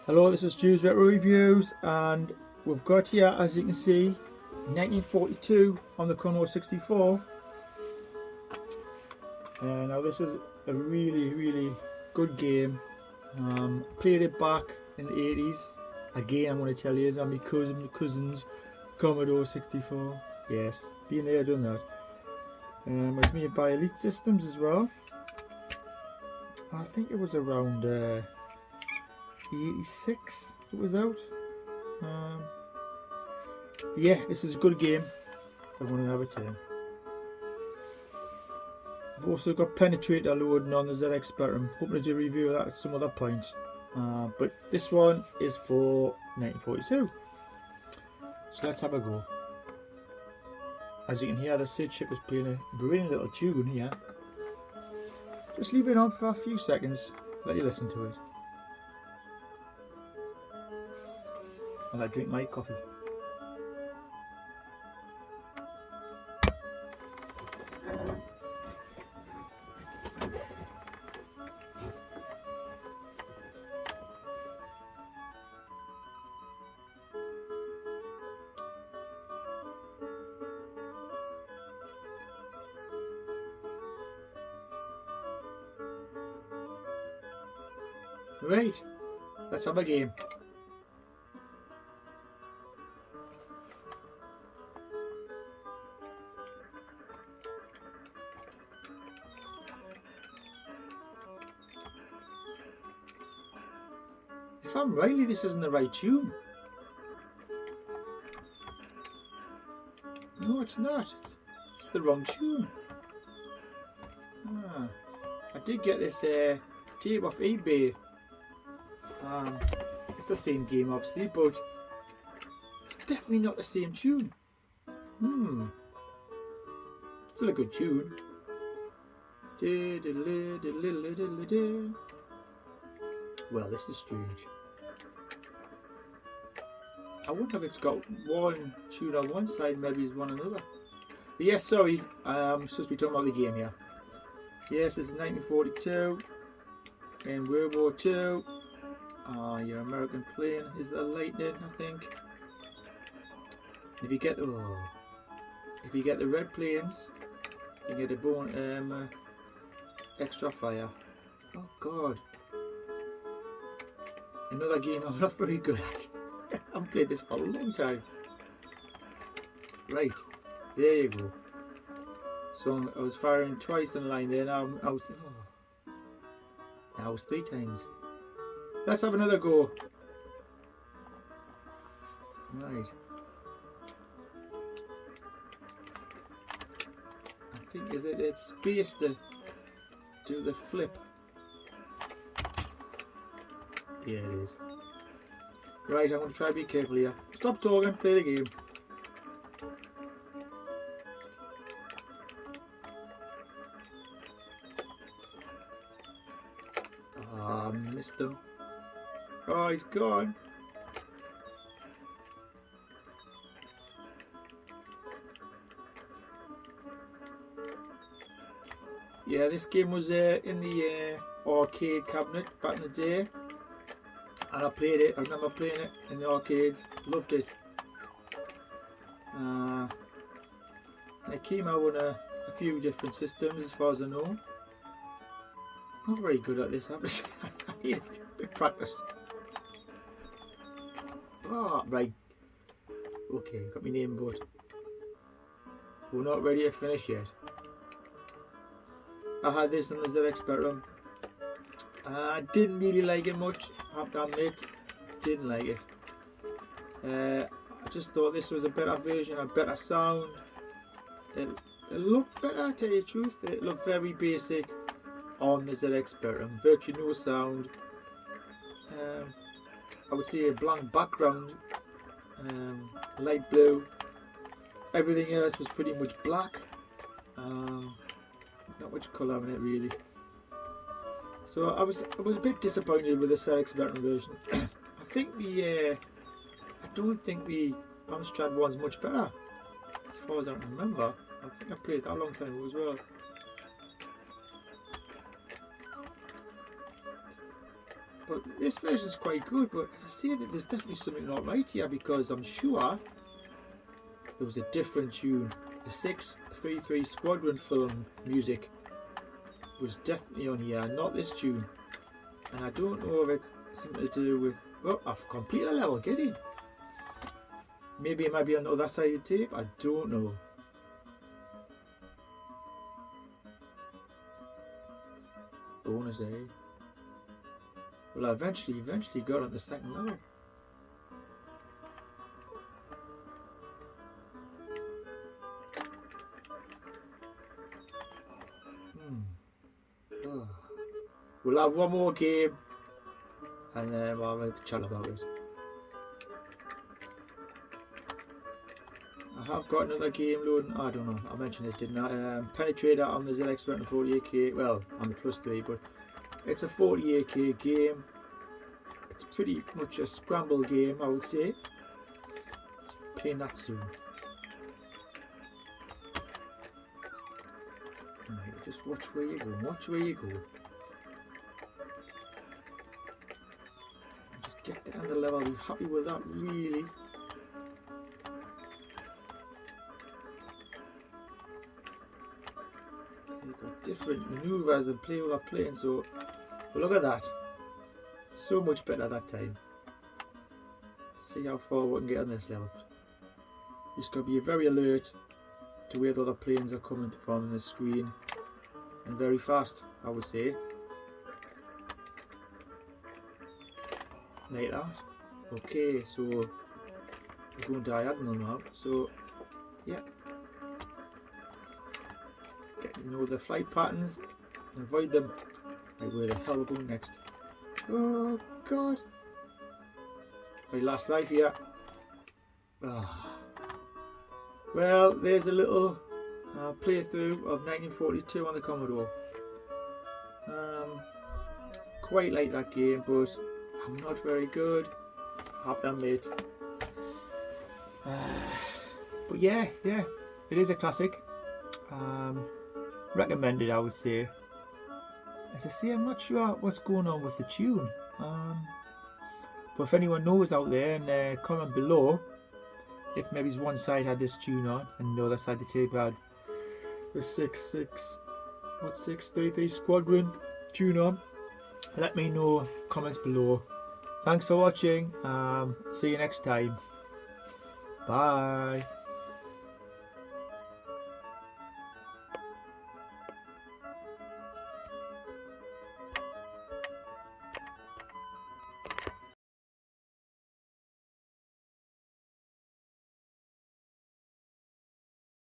Hello, this is Stu's Retro Reviews, and we've got here, as you can see, 1942 on the Commodore 64. Now this is a really good game. Played it back in the 80s. Again, I'm going to tell you, I'm my cousin's Commodore 64. Yes, been there, done that. It was made by Elite Systems as well. I think it was around 86 it was out. Yeah, this is a good game. I'm going to have a turn. I've also got Penetrator loading on the ZX Spectrum. Hoping to do a review of that at some other point. But this one is for 1942. So let's have a go. As you can hear, the Sid chip is playing a brilliant little tune here. Just leave it on for a few seconds, let you listen to it. And I drink my coffee. Right, let's have a game. If I'm rightly, this isn't the right tune. No, it's not. It's the wrong tune. I did get this tape off eBay. It's the same game, obviously, but it's definitely not the same tune. Still a good tune. Well, this is strange. I wonder if it's got one tune on one side, maybe it's one on another. But yes, sorry, I'm supposed to be talking about the game here. Yes, this is 1942 in World War II. Your American plane is the Lightning, I think. If you get the red planes, you get a extra fire. Oh God! Another game I'm not very good at. I haven't played this for a long time. Right, there you go. So I was firing twice in line there. Now it's 3 times. Let's have another go. Right. I think it's space to do the flip. Yeah, it is. Right, I'm going to try to be careful here. Stop talking, play the game. Missed him. Oh, he's gone. Yeah, this game was in the arcade cabinet back in the day, and I played it. I remember playing it in the arcades. Loved it. It came out on a few different systems, as far as I know. Not very good at this. I need a bit of practice. Ah, right. Okay, got my name, but we're not ready to finish yet. I had this on the ZX Spectrum. I didn't really like it much, I have to admit. Didn't like it. I just thought this was a better version, a better sound. It looked better, to tell you the truth. It looked very basic on the ZX Spectrum. Virtually no sound. I would say a blank background. Light blue. Everything else was pretty much black. Not much colour in it really. So I was a bit disappointed with the ZX Spectrum version. I don't think the Amstrad one's much better, as far as I remember. I think I played that a long time ago as well. But this version is quite good, but as I say, that there's definitely something not right here, because I'm sure there was a different tune. The 633 Squadron film music was definitely on here, not this tune. And I don't know if it's something to do with... Oh, I've completed a level, get in. Maybe it might be on the other side of the tape, I don't know. Bonus, eh? Well, I eventually got on the second level. Oh. We'll have one more game and then we'll have a chat about it. I have got another game loading. I don't know, I mentioned it, didn't I? Penetrator on the ZX Spectrum 48K. Well, on the plus 3, but it's a 48K game. It's pretty much a scramble game, I would say. Playing that soon. Right, just watch where you go. Watch where you go. Just get down the level. Be happy with that, really. You've got different maneuvers and play with that plane. So, but look at that. So much better that time. See how far we can get on this level. Just got to be very alert to where the other planes are coming from in the screen, and very fast, I would say. Like that. Okay, so we're going diagonal now. So yeah, get to know the flight patterns and avoid them. Like, where the hell we're going next? Oh God! My last life here. Ah. Well, there's a little playthrough of 1942 on the Commodore. Quite like that game, but I'm not very good. Have to admit. But yeah, it is a classic. Recommended, I would say. As I say, I'm not sure what's going on with the tune. But if anyone knows out there, and comment below if maybe one side had this tune on and the other side the tape had the 633 Squadron tune on. Let me know, comments below. Thanks for watching. See you next time. Bye.